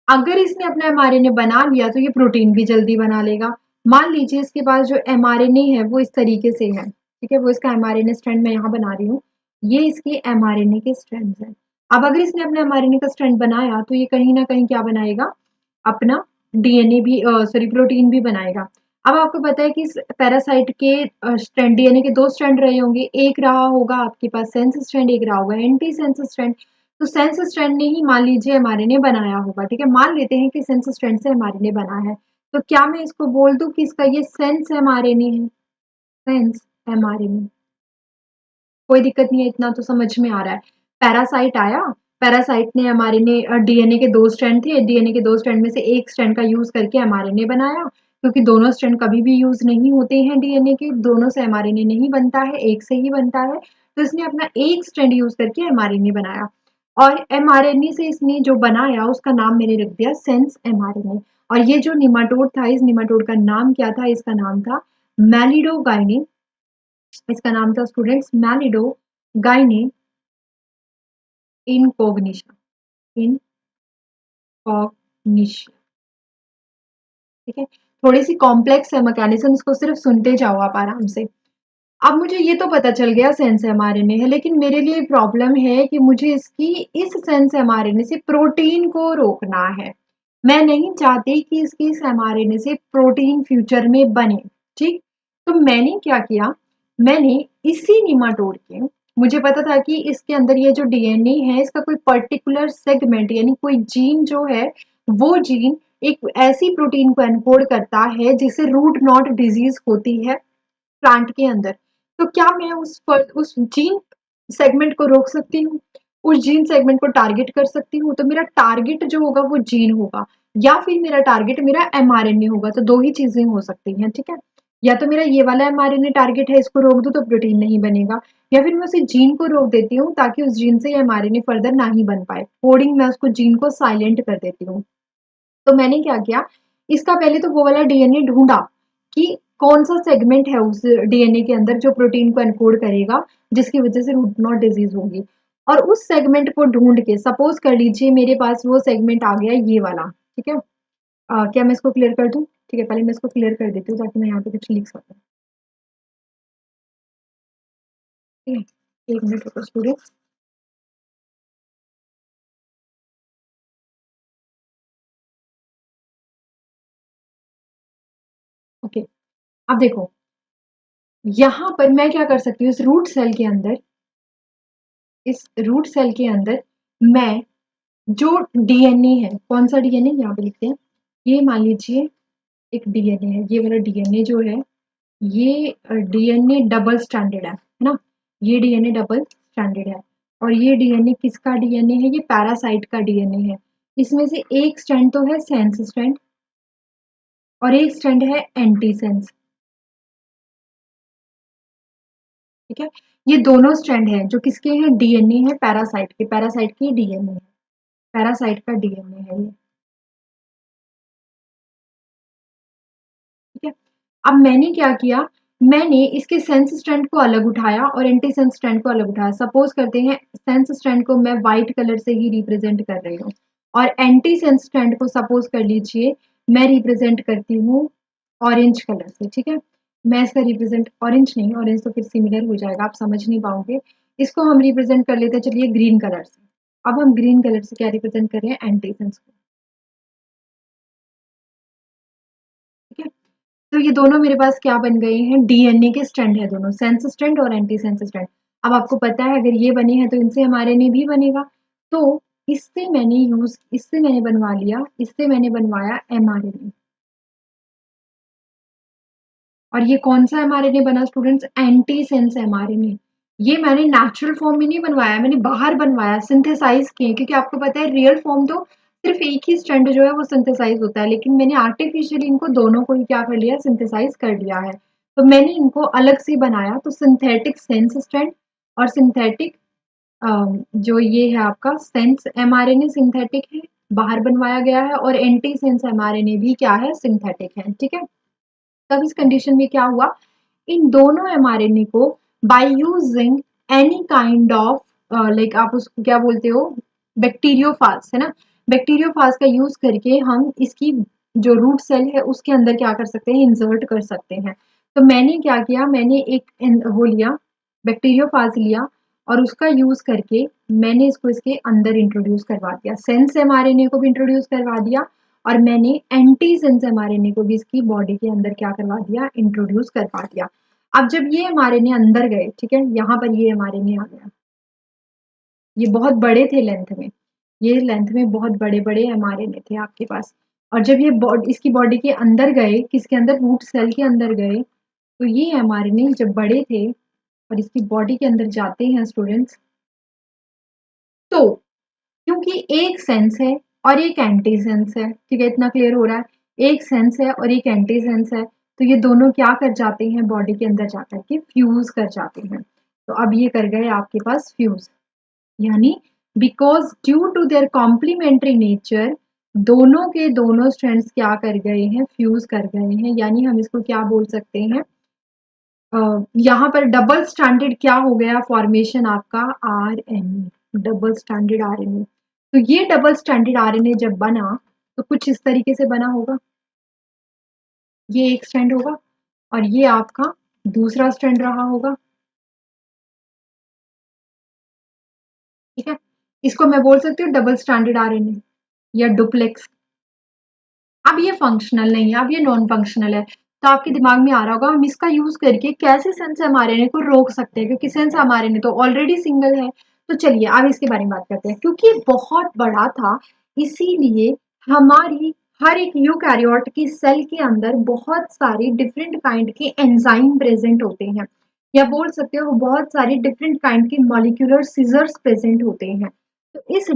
अगर इसने अपना एमआरएनए बना लिया तो ये प्रोटीन भी जल्दी बना लेगा। मान लीजिए इसके पास जो एमआरएनए है वो इस तरीके से है। ठीक है, वो इसका एमआरएनए स्ट्रैंड मैं यहाँ बना रही हूँ, ये इसके एमआरएनए के स्ट्रैंड्स हैं। अब अगर इसने अपने एमआरएनए का स्ट्रैंड बनाया तो ये कहीं ना कहीं क्या बनाएगा, अपना डीएनए भी, सॉरी, प्रोटीन भी बनाएगा। अब आपको पता है कि इस पैरासाइट के स्ट्रैंड, डीएनए के दो स्ट्रैंड रहे होंगे, एक रहा होगा आपके पास सेंस स्ट्रैंड, एक रहा होगा एंटी सेंस स्ट्रैंड। तो सेंस स्ट्रैंड ने ही मान लीजिए एमआरएनए बनाया होगा। ठीक है, मान लेते हैं कि सेंस स्ट्रैंड से एमआरएनए बना है, तो क्या मैं इसको बोल दूं कि इसका ये सेंस एमआरएनए है, सेंस एमआरएनए। कोई दिक्कत नहीं है, इतना तो समझ में आ रहा है। पैरासाइट आया, पैरासाइट ने एमआरएनए, डीएनए के दो स्ट्रैंड थे, डीएनए के दो स्ट्रैंड में से एक स्ट्रैंड का यूज करके एमआरएनए बनाया, क्योंकि दोनों स्ट्रैंड कभी भी यूज नहीं होते हैं डीएनए के, दोनों से एमआरएनए नहीं बनता है, एक से ही बनता है। तो इसने अपना एक स्ट्रैंड यूज करके एमआरएनए बनाया, और एमआरएनए से इसने जो बनाया उसका नाम मैंने रख दिया सेंस एमआरएनए। और ये जो निमाटोड था, इस निमाटोड का नाम क्या था, इसका नाम था मैलिडोगाइने। इसका नाम था स्टूडेंट्स मैलिडोगाइने इनकॉग्निशा, इनकॉग्निशा। ठीक है, थोड़ी सी कॉम्प्लेक्स है मैकेनिज्म, इसको सिर्फ सुनते जाओ आप आराम से। अब मुझे ये तो पता चल गया सेंस एमआरएनए है, लेकिन मेरे लिए प्रॉब्लम है कि मुझे इसकी, इस सेंस एमआरएनए से प्रोटीन को रोकना है। मैं नहीं चाहती कि इसकी इस एमआरएनए से प्रोटीन फ्यूचर में बने। ठीक, तो मैंने क्या किया, मैंने इसी निमाटोड के, मुझे पता था कि इसके अंदर ये जो डीएनए है इसका कोई पर्टिकुलर सेगमेंट यानी कोई जीन जो है, वो जीन एक ऐसी प्रोटीन को एनकोड करता है जिसे रूट नॉट डिजीज होती है प्लांट के अंदर। तो क्या मैं उस जीन सेगमेंट को रोक सकती हूँ, उस जीन सेगमेंट को टारगेट कर सकती हूँ? तो मेरा टारगेट जो होगा वो जीन होगा, या फिर मेरा टारगेट मेरा एमआरएनए होगा। तो दो ही चीजें हो सकती हैं। ठीक है, या तो मेरा ये वाला एमआरएनए टारगेट है, इसको रोक दूं तो प्रोटीन नहीं बनेगा, या फिर मैं उसी जीन को रोक देती हूँ ताकि उस जीन से एमआरएनए फर्दर ना ही बन पाए, कोडिंग मैं उसको जीन को साइलेंट कर देती हूँ। तो मैंने क्या किया, इसका पहले तो वो वाला डीएनए ढूंढा कि कौन सा सेगमेंट है उस डीएनए के अंदर जो प्रोटीन को एनकोड करेगा, जिसकी वजह से रूट नॉट डिजीज होगी। और उस सेगमेंट को ढूंढ के, सपोज कर लीजिए मेरे पास वो सेगमेंट आ गया ये वाला। ठीक है, क्या मैं इसको क्लियर कर दूं? ठीक है, पहले मैं इसको क्लियर कर देती हूँ ताकि मैं यहाँ पे कुछ लिख सकूँ। ठीक है, एक मिनट रुको स्टूडेंट। ओके, अब देखो, यहाँ पर मैं क्या कर सकती हूँ, इस रूट सेल के अंदर, इस रूट सेल के अंदर मैं जो डीएनए है, कौन सा डीएनए यहाँ पे लिखते हैं, ये मान लीजिए एक डीएनए है, ये वाला डीएनए जो है, ये डीएनए डबल स्टैंडर्ड है ना, ये डीएनए डबल स्टैंडर्ड है। और ये डीएनए किसका डीएनए है, ये पैरासाइट का डीएनए है। इसमें से एक स्ट्रैंड तो है सेंस स्ट्रैंड, और एक स्ट्रैंड है एंटी सेंस। ठीक है, ये दोनों स्ट्रैंड है जो किसके हैं, डीएनए है पैरासाइट के, पैरासाइट की डीएनए है, पैरासाइट का डीएनए है ये। ठीक है, अब मैंने क्या किया, मैंने इसके सेंस स्ट्रैंड को अलग उठाया और एंटी सेंस स्ट्रैंड को अलग उठाया। सपोज करते हैं सेंस स्ट्रैंड को मैं व्हाइट कलर से ही रिप्रेजेंट कर रही हूँ और एंटी सेंस स्ट्रैंड को सपोज कर लीजिए मैं रिप्रेजेंट करती हूँ ऑरेंज कलर से, ठीक है। मैं इसका रिप्रेजेंट ऑरेंज नहीं, ऑरेंज तो फिर सिमिलर हो जाएगा, आप समझ नहीं पाओगे। इसको हम रिप्रेजेंट कर लेते हैं, चलिए ग्रीन कलर से। अब हम ग्रीन कलर से क्या रिप्रेजेंट कर रहे हैं, एंटी सेंस को, ठीक है। तो ये दोनों मेरे पास क्या बन गए हैं, डीएनए के स्ट्रैंड है दोनों, सेंस स्ट्रैंड और एंटी सेंस स्ट्रैंड। अब आपको पता है अगर ये बने हैं तो इनसे हमारे ने भी बनेगा। तो इससे मैंने बनवा लिया, इससे मैंने बनवाया एमआरएनए। और ये कौन सा एमआरएनए बना स्टूडेंट्स, एंटी सेंस एमआरएनए। ये मैंने नेचुरल फॉर्म में नहीं बनवाया, मैंने बाहर बनवाया, सिंथेसाइज किए, क्योंकि आपको पता है रियल फॉर्म तो सिर्फ एक ही स्ट्रैंड जो है वो सिंथेसाइज होता है, लेकिन मैंने आर्टिफिशियली इनको दोनों को ही क्या कर लिया, सिंथेसाइज कर लिया है। तो मैंने इनको अलग से बनाया, तो सिंथेटिक सेंस स्ट्रैंड और सिंथेटिक जो ये है आपका सेंस एमआरएनए सिंथेटिक है, बाहर बनवाया गया है, और एंटी सेंस एमआरएनए भी क्या है, सिंथेटिक है, ठीक है। तब इस कंडीशन में क्या हुआ, इन दोनों एमआरएनए को by using any kind of like आप उसको क्या बोलते हो, बैक्टीरियोफाज है ना, बैक्टीरियोफाज का यूज करके हम इसकी जो रूट सेल है उसके अंदर क्या कर सकते हैं, इंसर्ट कर सकते हैं। तो मैंने क्या किया, मैंने एक वो लिया, बैक्टीरियोफाज लिया और उसका यूज करके मैंने इसको इसके अंदर इंट्रोड्यूस करवा दिया, सेंस एमआरएनए को भी इंट्रोड्यूस करवा दिया और मैंने एंटी सेंस एमआरएनए को भी इसकी बॉडी के अंदर क्या करवा दिया, इंट्रोड्यूस करवा दिया। अब जब ये एमआरएनए अंदर गए, ठीक है, यहाँ पर ये एमआरएनए आ गया, ये बहुत बड़े थे लेंथ में, ये लेंथ में बहुत बड़े बड़े एमआरएनए थे आपके पास। और जब ये इसकी बॉडी के अंदर गए, किसके अंदर, रूट सेल के अंदर गए, तो ये एमआरएनए जब बड़े थे और इसकी बॉडी के अंदर जाते हैं स्टूडेंट्स, तो क्योंकि एक सेंस है और एक एंटी सेंस है, ठीक है, इतना क्लियर हो रहा है, एक सेंस है और एक एंटी सेंस है, तो ये दोनों क्या कर जाते हैं, बॉडी के अंदर जाकर के फ्यूज कर जाते हैं। तो अब ये कर गए आपके पास फ्यूज, यानी because due to their complementary nature दोनों के दोनों स्ट्रैंड्स क्या कर गए हैं, फ्यूज कर गए हैं, यानी हम इसको क्या बोल सकते हैं, यहाँ पर डबल स्टैंडर्ड क्या हो गया, फॉर्मेशन आपका आरएनए, डबल स्टैंडर्ड आरएनए। तो ये डबल स्टैंडर्ड आरएनए जब बना तो कुछ इस तरीके से बना होगा, ये एक स्ट्रैंड होगा और ये आपका दूसरा स्ट्रैंड रहा होगा, ठीक है। इसको मैं बोल सकती हूँ डबल स्टैंडर्ड आरएनए या डुप्लेक्स। अब ये फंक्शनल नहीं है, अब ये नॉन फंक्शनल है। तो आपके दिमाग में आ रहा होगा हम इसका यूज करके कैसे सेंस एमआरएनए को रोक सकते हैं, क्योंकि सेंस एमआरएनए तो ऑलरेडी सिंगल है। तो चलिए अब इसके बारे में बात करते हैं, क्योंकि बहुत बड़ा था इसीलिए हमारी हर एक यूकैरियोट की सेल के अंदर बहुत सारी डिफरेंट काइंड के एंजाइम प्रेजेंट होते हैं, या बोल सकते हो बहुत सारी डिफरेंट काइंड के मॉलिक्यूलर सीजर्स प्रेजेंट होते हैं। तो इस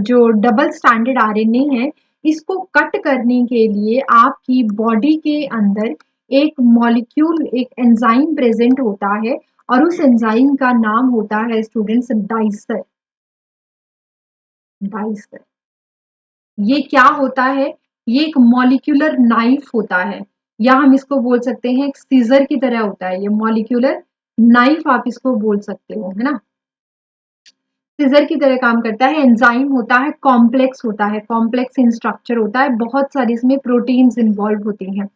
जो डबल स्टैंडर्ड आरएनए है, इसको कट करने के लिए आपकी बॉडी के अंदर एक मॉलिक्यूल, एक एंजाइम प्रेजेंट होता है और उस एंजाइम का नाम होता है स्टूडेंट्स डाइसर। डाइसर ये क्या होता है, ये एक मॉलिक्यूलर नाइफ होता है, या हम इसको बोल सकते हैं एक सीजर की तरह होता है, ये मॉलिक्यूलर नाइफ आप इसको बोल सकते हो, है ना, सीजर की तरह काम करता है। एंजाइम होता है, कॉम्प्लेक्स होता है, कॉम्प्लेक्स इन स्ट्रक्चर होता है, बहुत सारी इसमें प्रोटीन्स इन्वॉल्व होती हैं।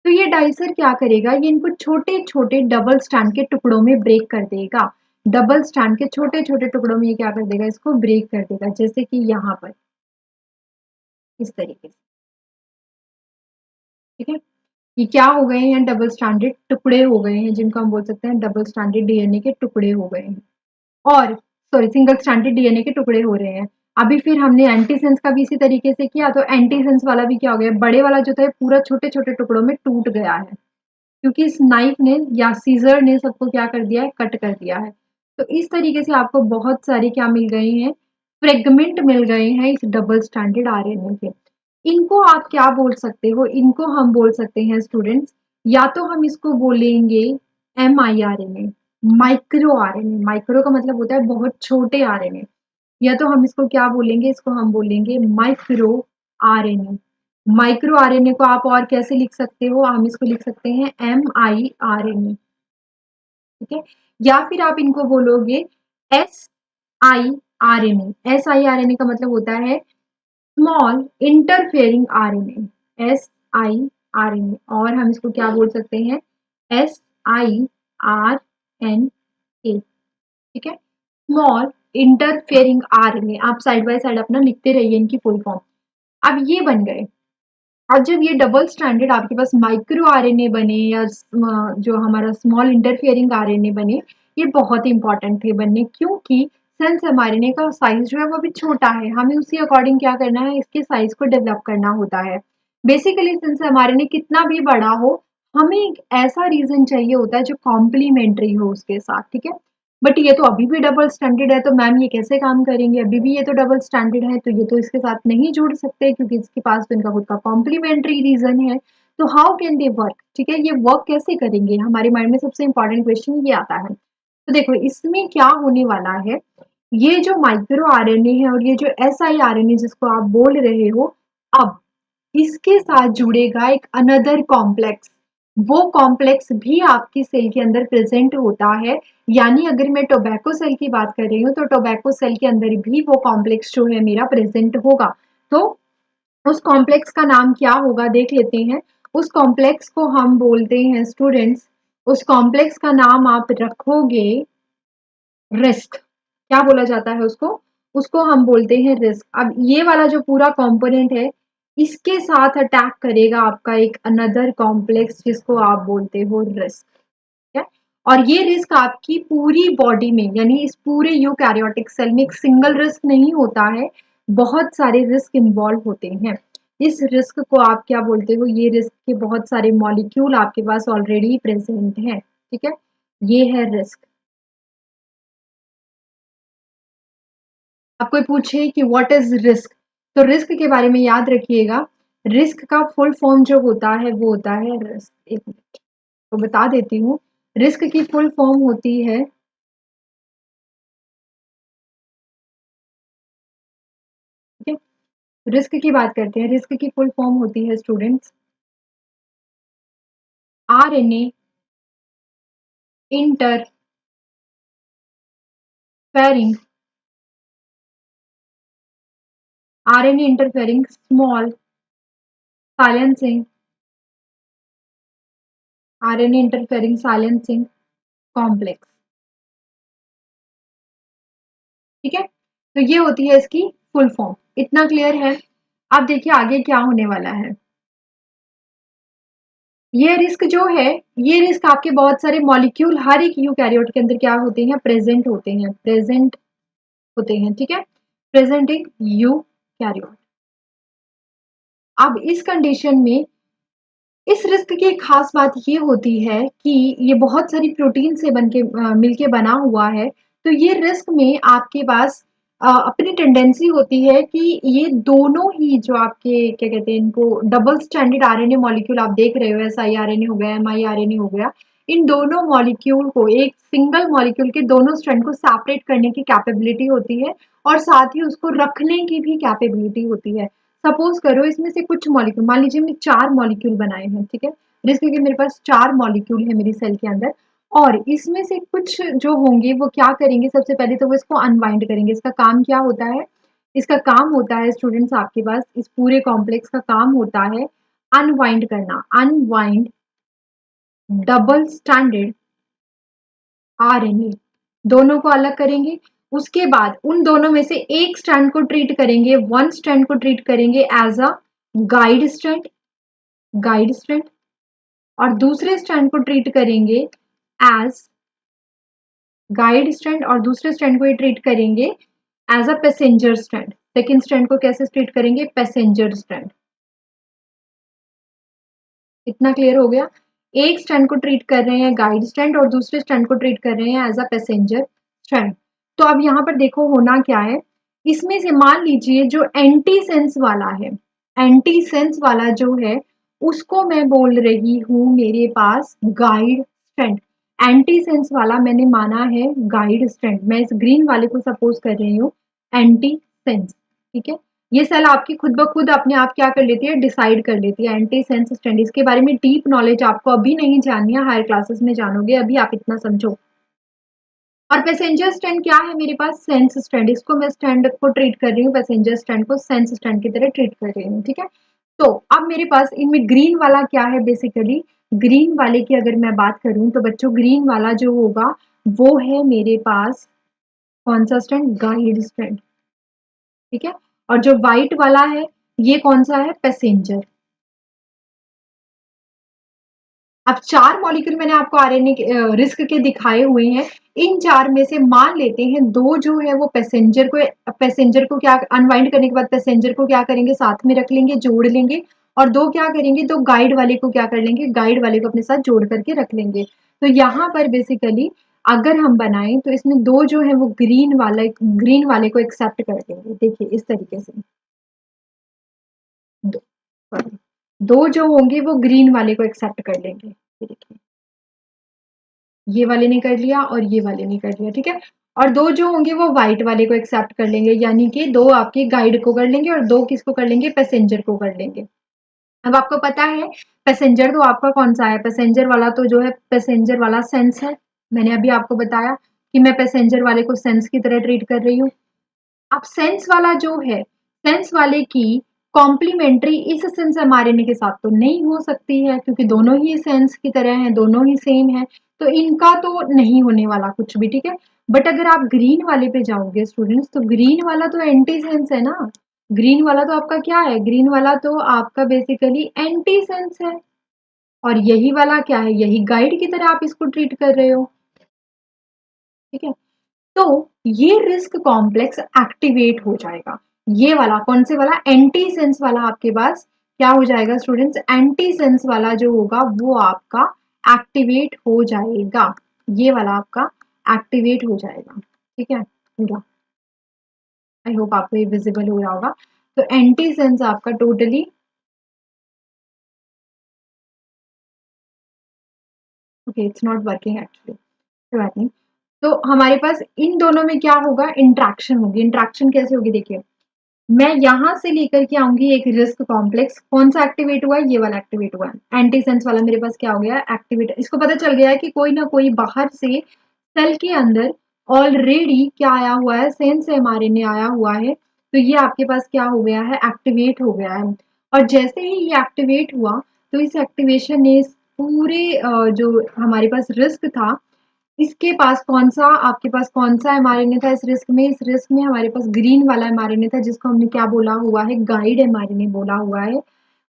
तो ये डाइसर क्या करेगा, ये इनको छोटे छोटे डबल स्टैंड के टुकड़ों में ब्रेक कर देगा, डबल स्टैंड के छोटे छोटे टुकड़ों में ये क्या कर देगा, इसको ब्रेक कर देगा, जैसे कि यहाँ पर इस तरीके से, ठीक है। ये क्या हो गए हैं, डबल स्टैंडर्ड टुकड़े हो गए हैं, जिनको हम बोल सकते हैं डबल स्टैंडर्ड डीएनए के टुकड़े हो गए हैं, और सॉरी सिंगल स्टैंडर्ड डीएनए के टुकड़े हो रहे हैं। अभी फिर हमने एंटीसेंस का भी इसी तरीके से किया, तो एंटीसेंस वाला भी क्या हो गया, बड़े वाला जो था पूरा छोटे छोटे टुकड़ों में टूट गया है, क्योंकि इस नाइफ ने या सीजर ने सबको क्या कर दिया है, कट कर दिया है। तो इस तरीके से आपको बहुत सारे क्या मिल गए हैं, फ्रेगमेंट मिल गए हैं इस डबल स्टैंडर्ड आरएनए के। इनको आप क्या बोल सकते हो, इनको हम बोल सकते हैं स्टूडेंट्स, या तो हम इसको बोलेंगे M I R N A, micro RNA, micro का मतलब होता है बहुत छोटे आरएनए, या तो हम इसको क्या बोलेंगे, इसको हम बोलेंगे माइक्रो आरएनए, माइक्रो आरएनए को आप और कैसे लिख सकते हो, हम इसको लिख सकते हैं mRNA, ठीक है। या फिर आप इनको बोलोगे siRNA। siRNA का मतलब होता है स्मॉल इंटरफेयरिंग आरएनए, siRNA। और हम इसको क्या बोल सकते हैं, siRNA, ठीक है। स्मॉल इंटरफेयरिंग आरएनए, आप साइड बाय साइड अपना लिखते रहिए इनकी फुल फॉर्म। अब ये बन गए। और जब ये डबल स्टैंडर्ड आपके पास माइक्रो आरएनए बने या जो हमारा स्मॉल इंटरफेयरिंग आरएनए बने, ये बहुत ही इंपॉर्टेंट थे बनने, क्योंकि सेंस एमआरएनए का साइज जो है वो भी छोटा है, हमें उसी अकॉर्डिंग क्या करना है, इसके साइज को डेवलप करना होता है। बेसिकली सेंस एमआरएनए कितना भी बड़ा हो, हमें एक ऐसा रीजन चाहिए होता है जो कॉम्प्लीमेंट्री हो उसके साथ, ठीक है। बट ये तो अभी भी डबल स्टैंडर्ड है, तो मैम ये कैसे काम करेंगे, अभी भी ये तो डबल स्टैंडर्ड है, तो ये तो इसके साथ नहीं जुड़ सकते क्योंकि इसके पास तो इनका खुद का कॉम्प्लीमेंट्री रीजन है। तो हाउ कैन दे वर्क, ठीक है, ये वर्क कैसे करेंगे, हमारे माइंड में सबसे इंपॉर्टेंट क्वेश्चन ये आता है। तो देखो इसमें क्या होने वाला है, ये जो माइक्रो आरएनए है और ये जो siRNA जिसको आप बोल रहे हो, अब इसके साथ जुड़ेगा एक अनदर कॉम्प्लेक्स, वो कॉम्प्लेक्स भी आपकी सेल के अंदर प्रेजेंट होता है। यानी अगर मैं टोबैको सेल की बात कर रही हूँ तो टोबैको सेल के अंदर भी वो कॉम्प्लेक्स जो है मेरा प्रेजेंट होगा। तो उस कॉम्प्लेक्स का नाम क्या होगा देख लेते हैं। उस कॉम्प्लेक्स को हम बोलते हैं स्टूडेंट्स, उस कॉम्प्लेक्स का नाम आप रखोगे रिस्क। क्या बोला जाता है उसको, उसको हम बोलते हैं रिस्क। अब ये वाला जो पूरा कंपोनेंट है, इसके साथ अटैक करेगा आपका एक अनदर कॉम्प्लेक्स जिसको आप बोलते हो रिस्क, ठीक है। और ये रिस्क आपकी पूरी बॉडी में, यानी इस पूरे यूकैरियोटिक सेल में एक सिंगल रिस्क नहीं होता है, बहुत सारे रिस्क इन्वॉल्व होते हैं। इस रिस्क को आप क्या बोलते हो, ये रिस्क के बहुत सारे मॉलिक्यूल आपके पास ऑलरेडी प्रेजेंट हैं, ठीक है। ये है रिस्क। आप कोई पूछे कि व्हाट इज रिस्क, तो रिस्क के बारे में याद रखिएगा, रिस्क का फुल फॉर्म जो होता है वो होता है रिस्क। एक मिनट तो बता देती हूँ, रिस्क की फुल फॉर्म होती है, ठीक है, रिस्क की बात करते हैं। रिस्क की फुल फॉर्म होती है students, RNA interfering RNA interfering small silencing RNA interfering silencing complex, ठीक है। तो ये होती है इसकी फुल फॉर्म, इतना क्लियर है। अब देखिए आगे क्या होने वाला है। ये रिस्क जो है, ये रिस्क आपके बहुत सारे मॉलिक्यूल हर एक यूकैरियोट के अंदर क्या होते हैं, प्रेजेंट होते हैं, ठीक है, प्रेजेंट इन यूकैरियोट। अब इस कंडीशन में इस रिस्क की एक खास बात ये होती है कि ये बहुत सारी प्रोटीन से बनके मिलके बना हुआ है। तो ये रिस्क में आपके पास अपनी टेंडेंसी होती है कि ये दोनों ही जो आपके क्या कहते हैं इनको, डबल स्टैंडर्ड आरएनए मॉलिक्यूल आप देख रहे हो, siRNA हो गया, miRNA हो गया, इन दोनों मॉलिक्यूल को, एक सिंगल मॉलिक्यूल के दोनों स्ट्रैंड को सेपरेट करने की कैपेबिलिटी होती है और साथ ही उसको रखने की भी कैपेबिलिटी होती है। सपोज करो इसमें से कुछ मॉलिक्यूल, मान लीजिए मैंने 4 मॉलिक्यूल बनाए हैं, ठीक है, जिसके कि मेरे पास 4 मॉलिक्यूल है मेरी सेल के अंदर, और इसमें से कुछ जो होंगे वो क्या करेंगे, सबसे पहले तो वो इसको अनवाइंड करेंगे। इसका काम क्या होता है, इसका काम होता है स्टूडेंट्स, आपके पास इस पूरे कॉम्प्लेक्स का काम होता है अनवाइंड करना, अनवाइंड डबल स्टैंडर्ड आरएनए, दोनों को अलग करेंगे। उसके बाद उन दोनों में से एक स्ट्रैंड को ट्रीट करेंगे, वन स्ट्रैंड को ट्रीट करेंगे एज अ गाइड स्ट्रैंड, और दूसरे स्ट्रैंड को ट्रीट करेंगे एज गाइड स्ट्रैंड, और दूसरे स्ट्रैंड को ये ट्रीट करेंगे as a passenger strand. Second strand को कैसे ट्रीट करेंगे, पैसेंजर स्ट्रैंड। इतना क्लियर हो गया। एक स्ट्रैंड को ट्रीट कर रहे हैं गाइड स्ट्रैंड और दूसरे स्ट्रैंड को ट्रीट कर रहे हैं एज अ पैसेंजर स्ट्रैंड। तो अब यहाँ पर देखो होना क्या है, इसमें से मान लीजिए जो एंटी सेंस वाला है, एंटी सेंस वाला जो है उसको मैं बोल रही हूँ मेरे पास गाइड स्ट्रैंड। एंटी सेंस वाला मैंने माना है गाइड स्ट्रैंड, मैं इस ग्रीन वाले को सपोज कर रही हूँ एंटी सेंस, ठीक है। ये सेल आपकी खुद ब खुद अपने आप क्या कर लेती है, डिसाइड कर लेती है। एंटी सेंस स्ट्रैंड, इसके बारे में डीप नॉलेज आपको अभी नहीं जाननी है, हायर क्लासेस में जानोगे, अभी आप इतना समझो। और पैसेंजर स्टैंड क्या है मेरे पास, सेंस स्टैंड, इसको मैं स्टैंड को ट्रीट कर रही हूँ, पैसेंजर स्टैंड को सेंस स्टैंड की तरह ट्रीट कर रही हूँ, ठीक है। तो अब मेरे पास इनमें ग्रीन वाला क्या है, बेसिकली ग्रीन वाले की अगर मैं बात करूं तो बच्चों ग्रीन वाला जो होगा वो है मेरे पास कौन सा स्टैंड, गाइड स्टैंड, ठीक है। और जो व्हाइट वाला है ये कौन सा है, पैसेंजर। अब 4 मॉलिक्यूल मैंने आपको आरएनए के रिस्क के दिखाए हुए हैं। इन 4 में से मान लेते हैं 2 जो है वो पैसेंजर को क्या अनवाइंड करने के बाद पैसेंजर को क्या करेंगे, साथ में रख लेंगे, जोड़ लेंगे। और 2 क्या करेंगे, 2 गाइड वाले को क्या कर लेंगे, गाइड वाले को अपने साथ जोड़ करके रख लेंगे। तो यहाँ पर बेसिकली अगर हम बनाएं तो इसमें 2 जो है वो ग्रीन वाले को एक्सेप्ट कर देंगे। देखिए इस तरीके से 2 2 जो होंगे वो ग्रीन वाले को एक्सेप्ट कर लेंगे। ये देखिए ये वाले ने कर लिया और ये वाले ने कर लिया, ठीक है। और 2 जो होंगे वो व्हाइट वाले को एक्सेप्ट कर लेंगे, यानी कि 2 आपके गाइड को कर लेंगे और 2 किसको कर लेंगे, पैसेंजर को कर लेंगे। अब आपको पता है पैसेंजर तो आपका कौन सा है, पैसेंजर वाला तो जो है पैसेंजर वाला सेंस है। मैंने अभी आपको बताया कि मैं पैसेंजर वाले को सेंस की तरह ट्रीट कर रही हूँ। अब सेंस वाला जो है, सेंस वाले की कॉम्प्लीमेंट्री इस सेंस mRNA के साथ तो नहीं हो सकती है, क्योंकि दोनों ही सेंस की तरह हैं, दोनों ही सेम है, तो इनका तो नहीं होने वाला कुछ भी, ठीक है। बट अगर आप ग्रीन वाले पे जाओगे स्टूडेंट्स, तो ग्रीन वाला तो एंटी सेंस है ना। ग्रीन वाला तो आपका क्या है, ग्रीन वाला तो आपका बेसिकली एंटी सेंस है। और यही वाला क्या है, यही गाइड की तरह आप इसको ट्रीट कर रहे हो, ठीक है। तो ये रिस्क कॉम्प्लेक्स एक्टिवेट हो जाएगा। ये वाला कौन से वाला, एंटी सेंस वाला आपके पास क्या हो जाएगा स्टूडेंट्स, एंटी सेंस वाला जो होगा वो आपका एक्टिवेट हो जाएगा। ये वाला आपका एक्टिवेट हो जाएगा, ठीक है पूरा। आई होप आपको ये विजिबल हो रहा होगा। तो एंटी सेंस आपका totally okay, it's not working actually, कोई बात नहीं। तो हमारे पास इन दोनों में क्या होगा, इंट्रैक्शन होगी। इंट्रैक्शन कैसे होगी, देखिए मैं यहां से लेकर के आऊंगी एक रिस्क कॉम्प्लेक्स, कौन सा एक्टिवेट हुआ है, ये वाला एक्टिवेट हुआ है। एंटी सेंस वाला मेरे पास क्या हो गया, एक्टिवेट। इसको पता चल गया है कि कोई ना कोई बाहर से सेल के अंदर ऑलरेडी क्या आया हुआ है, सेंस mRNA आया हुआ है। तो ये आपके पास क्या हो गया है, एक्टिवेट हो गया है। और जैसे ही ये एक्टिवेट हुआ तो इस एक्टिवेशन ने इस पूरे जो हमारे पास रिस्क था, इसके पास कौन सा, आपके पास कौन सा mRNA था इस रिस्क में, इस रिस्क में हमारे पास ग्रीन वाला mRNA था, जिसको हमने क्या बोला हुआ है, गाइड mRNA बोला हुआ है।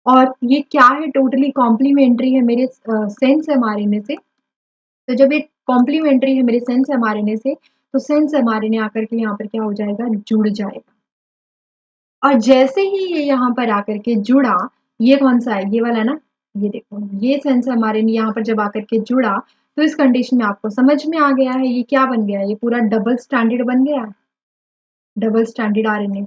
और ये क्या है, टोटली कॉम्प्लीमेंट्री है मेरे सेंस mRNA से। तो जब ये कॉम्प्लीमेंट्री है मेरे सेंस mRNA से, तो सेंस mRNA आकर के यहाँ पर क्या हो जाएगा, जुड़ जाएगा। और जैसे ही ये यहाँ पर आकर के जुड़ा, ये कौन सा है, ये वाला ना, ये देखो ये सेंस mRNA यहाँ पर जब आकर के जुड़ा, तो इस कंडीशन में आपको समझ में आ गया है ये क्या बन गया है, ये पूरा डबल स्टैंडर्ड बन गया है, double standard RNA.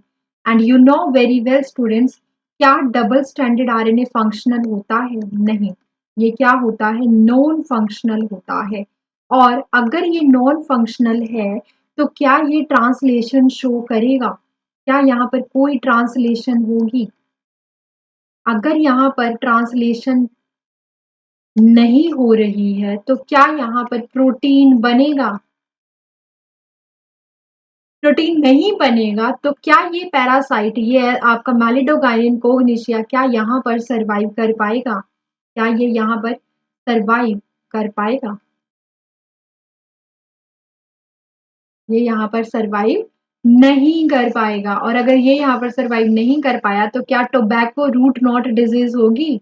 And you know very well students, क्या डबल स्टैंडर्ड आरएनए फंक्शनल होता है, नहीं, ये क्या होता है, नॉन फंक्शनल होता है। और अगर ये नॉन फंक्शनल है तो क्या ये ट्रांसलेशन शो करेगा, क्या यहाँ पर कोई ट्रांसलेशन होगी, अगर यहाँ पर ट्रांसलेशन नहीं हो रही है तो क्या यहाँ पर प्रोटीन बनेगा, प्रोटीन नहीं बनेगा तो क्या ये पैरासाइट, ये आपका मैलिडोगाइन कोग्निशिया, क्या यहाँ पर सरवाइव कर पाएगा, क्या ये यहाँ पर सरवाइव कर पाएगा, ये यहाँ पर सरवाइव नहीं कर पाएगा। और अगर ये यहाँ पर सरवाइव नहीं कर पाया तो क्या टोबैको रूट नॉट डिजीज होगी,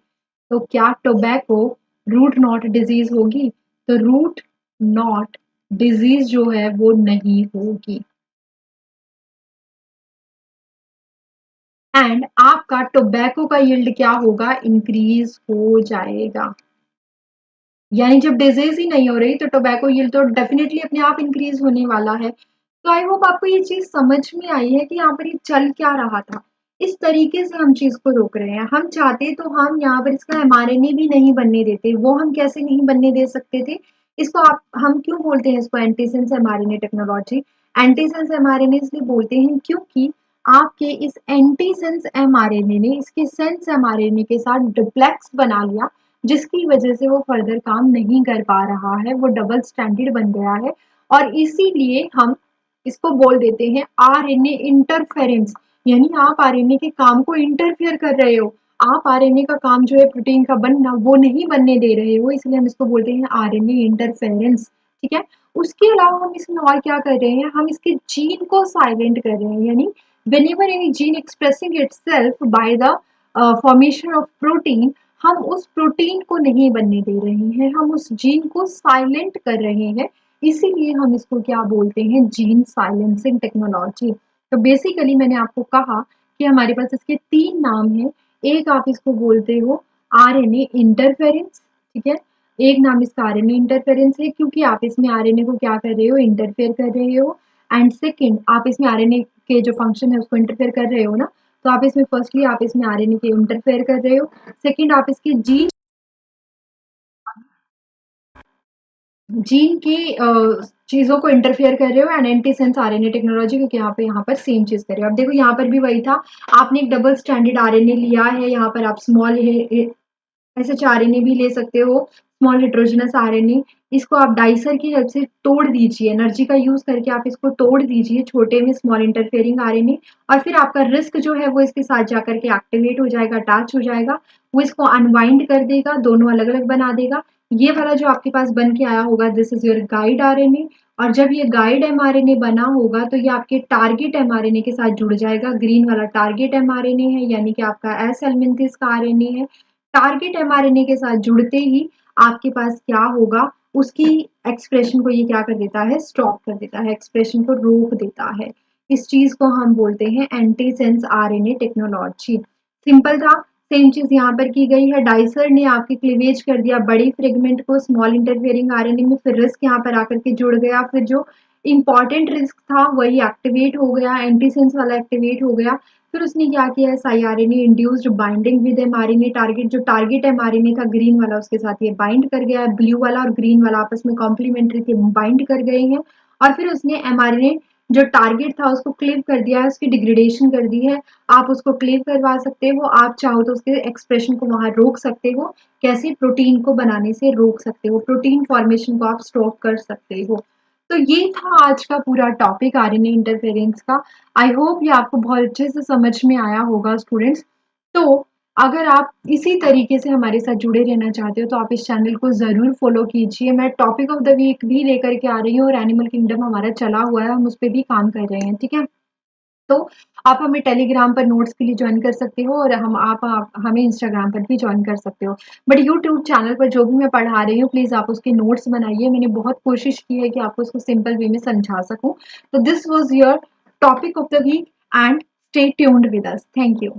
तो क्या टोबैको रूट नॉट डिजीज होगी, तो रूट नॉट डिजीज जो है वो नहीं होगी। एंड आपका टोबैको का यील्ड क्या होगा, इंक्रीज हो जाएगा। यानी जब डिजीज ही नहीं हो रही तो टोबैको यील्ड तो डेफिनेटली अपने आप इंक्रीज होने वाला है। तो आई होप आपको ये चीज समझ में आई है कि यहाँ पर ये चल क्या रहा था। इस तरीके से हम चीज को रोक रहे हैं, हम चाहते तो हम यहाँ पर इसका mRNA भी नहीं बनने देते, वो हम कैसे नहीं बनने दे सकते थे। इसको आप, हम क्यों बोलते हैं इसको antisense mRNA technology, antisense mRNA इसलिए बोलते हैं क्योंकि आपके इस एंटीसेंस एमआरएनए ने इसके सेंस एमआरएनए के साथ डुप्लेक्स बना लिया, जिसकी वजह से वो फर्दर काम नहीं कर पा रहा है, वो डबल स्टैंडर्ड बन गया है। और इसीलिए हम इसको बोल देते हैं आरएनए इंटरफेरेंस, यानी आप आरएनए के काम को इंटरफेयर कर रहे हो, आप आरएनए का काम जो है प्रोटीन का बनना वो नहीं बनने दे रहे हो, इसलिए हम इसको बोलते हैं आरएनए इंटरफेरेंस। ठीक है। उसके अलावा हम इसमें और क्या कर रहे हैं, हम इसके जीन को साइलेंट कर रहे हैं, यानी whenever any gene expressing itself by the formation of protein, हम उस प्रोटीन को नहीं बनने दे रहे हैं, हम उस जीन को साइलेंट कर रहे हैं। इसीलिए हम इसको क्या बोलते हैं, जीन साइलेंसिंग टेक्नोलॉजी। तो बेसिकली मैंने आपको कहा कि हमारे पास इसके 3 नाम हैं। एक आप इसको बोलते हो आरएनए इंटरफेरेंस, ठीक है। एक नाम इसका आरएनए इंटरफेरेंस है क्योंकि आप इसमें आरएनए को क्या कर रहे हो, इंटरफेयर कर रहे हो। एंड सेकंड, आप इसमें आरएनए के जो फंक्शन है उसको इंटरफेयर कर रहे हो ना, तो आप इसमें फर्स्टली आप इसमें आरएनए के इंटरफेयर कर रहे हो। सेकंड, आप इसके जीन जीन की चीज़ों को इंटरफेयर कर रहे हो एंड एंटीसेंस आरएनए टेक्नोलॉजी, क्योंकि यहाँ पर सेम चीज़ कर रहे हो। अब देखो यहाँ पर भी वही था, आपने एक डबल स्टैंडर्ड आरएनए लिया है, यहाँ पर आप स्मॉल एसएचआरएनए भी ले सकते हो, स्मॉल हेटेरोजेनस आरएनए। इसको आप डाइसर की हेल्प से तोड़ दीजिए, एनर्जी का यूज़ करके आप इसको तोड़ दीजिए छोटे में स्मॉल इंटरफेयरिंग आरएनए, और फिर आपका रिस्क जो है वो इसके साथ जाकर के एक्टिवेट हो जाएगा, अटैच हो जाएगा, वो इसको अनवाइंड कर देगा, दोनों अलग-अलग बना देगा। ये वाला जो आपके पास बन के आया होगा, this is your guide RNA. और जब ये गाइड एमआरएनए बना होगा तो ये आपके टारगेट एमआरएनए के साथ जुड़ जाएगा। ग्रीन वाला टारगेट एमआरएनए है, यानी कि आपका एस एल्मिंथिस का आरएनए है। टारगेट एमआरएनए के साथ जुड़ते ही आपके पास क्या होगा, उसकी एक्सप्रेशन को ये क्या कर देता है, स्टॉप कर देता है, एक्सप्रेशन को रोक देता है। इस चीज को हम बोलते हैं एंटीसेंस आरएनए टेक्नोलॉजी। सिंपल था, सेम चीज यहाँ पर की गई है। डाइसर ने आपकी क्लीवेज कर दिया बड़ी फ्रेगमेंट को स्मॉल इंटरफेयरिंग आरएनए में, फिर रिस्क यहाँ पर आकर के जुड़ गया, फिर जो इंपॉर्टेंट रिस्क था वही एक्टिवेट हो गया, एंटीसेंस वाला एक्टिवेट हो गया। फिर उसने क्या किया है, siRNA induced binding with mRNA target, जो टारगेट एमआरएनए था ग्रीन वाला उसके साथ ये बाइंड कर गया है, ब्लू वाला और ग्रीन वाला आपस में कॉम्प्लीमेंट्री थे, बाइंड कर गए हैं। और फिर उसने एमआरएनए जो टारगेट था उसको क्लीव कर दिया है, उसकी डिग्रेडेशन कर दी है। आप उसको क्लीव करवा सकते हो, आप चाहो तो उसके एक्सप्रेशन को वहां रोक सकते हो। कैसे, प्रोटीन को बनाने से रोक सकते हो, प्रोटीन फॉर्मेशन को आप स्टॉप कर सकते हो। तो ये था आज का पूरा टॉपिक आरएनए इंटरफेरेंस का। आई होप ये आपको बहुत अच्छे से समझ में आया होगा स्टूडेंट्स। तो अगर आप इसी तरीके से हमारे साथ जुड़े रहना चाहते हो तो आप इस चैनल को ज़रूर फॉलो कीजिए। मैं टॉपिक ऑफ द वीक भी लेकर के आ रही हूँ और एनिमल किंगडम हमारा चला हुआ है, हम उस पर भी काम कर रहे हैं, ठीक है। तो आप हमें टेलीग्राम पर नोट्स के लिए ज्वाइन कर सकते हो और आप हमें इंस्टाग्राम पर भी ज्वाइन कर सकते हो। बट यूट्यूब चैनल पर जो भी मैं पढ़ा रही हूँ प्लीज़ आप उसके नोट्स बनाइए। मैंने बहुत कोशिश की है कि आपको उसको सिंपल वे में समझा सकूँ। तो this was your topic of the week and stay tuned with us. Thank you.